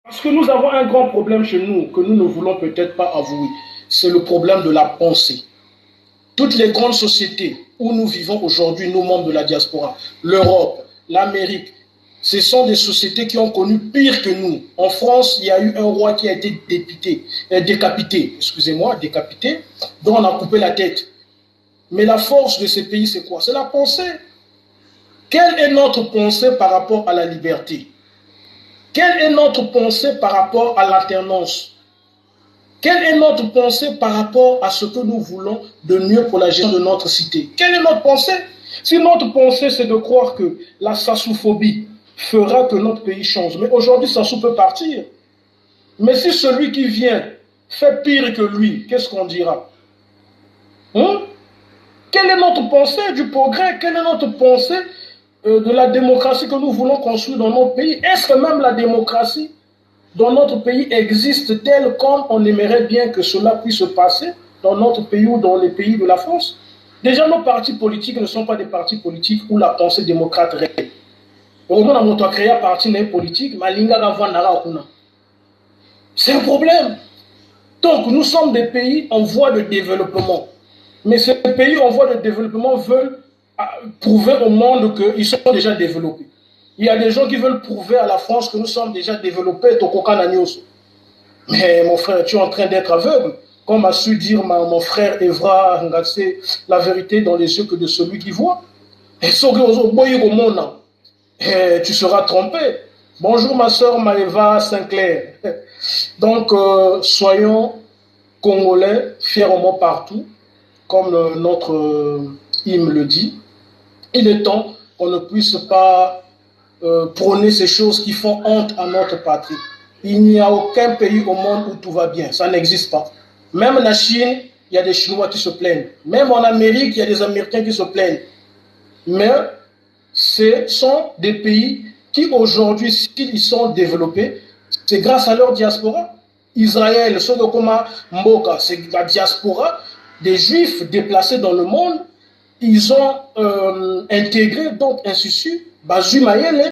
Parce que nous avons un grand problème chez nous que nous ne voulons peut-être pas avouer. C'est le problème de la pensée. Toutes les grandes sociétés où nous vivons aujourd'hui, nous membres de la diaspora, l'Europe, l'Amérique, ce sont des sociétés qui ont connu pire que nous. En France, il y a eu un roi qui a été décapité, dont on a coupé la tête. Mais la force de ces pays, c'est quoi? C'est la pensée. Quelle est notre pensée par rapport à la liberté? Quelle est notre pensée par rapport à l'alternance? Quelle est notre pensée par rapport à ce que nous voulons de mieux pour la gestion de notre cité? Quelle est notre pensée? Si notre pensée, c'est de croire que la sassophobie fera que notre pays change, mais aujourd'hui, Sassou peut partir. Mais si celui qui vient fait pire que lui, qu'est-ce qu'on dira? Quelle est notre pensée du progrès? Quelle est notre pensée de la démocratie que nous voulons construire dans notre pays? Est-ce que même la démocratie dans notre pays existe telle comme on aimerait bien que cela puisse se passer dans notre pays ou dans les pays de la France? Déjà, nos partis politiques ne sont pas des partis politiques où la pensée démocrate règne. On a créé un parti politique, c'est un problème. Donc, nous sommes des pays en voie de développement. Mais ces pays en voie de développement veulent prouver au monde qu'ils sont déjà développés. Il y a des gens qui veulent prouver à la France que nous sommes déjà développés. Mais mon frère, tu es en train d'être aveugle. Comme a su dire mon frère Evra Ngassé, la vérité dans les yeux que de celui qui voit. Et tu seras trompé. Bonjour ma soeur Maëva Sinclair. Donc, soyons Congolais, fièrement partout, comme notre hymne le dit. Il est temps qu'on ne puisse pas prôner ces choses qui font honte à notre patrie. Il n'y a aucun pays au monde où tout va bien. Ça n'existe pas. Même en Chine, il y a des Chinois qui se plaignent. Même en Amérique, il y a des Américains qui se plaignent. Mais ce sont des pays qui aujourd'hui, s'ils sont développés, c'est grâce à leur diaspora. Israël, Sodokoma, Mboka, c'est la diaspora des Juifs déplacés dans le monde. Ils ont intégré donc un souci, Bazou Mayele,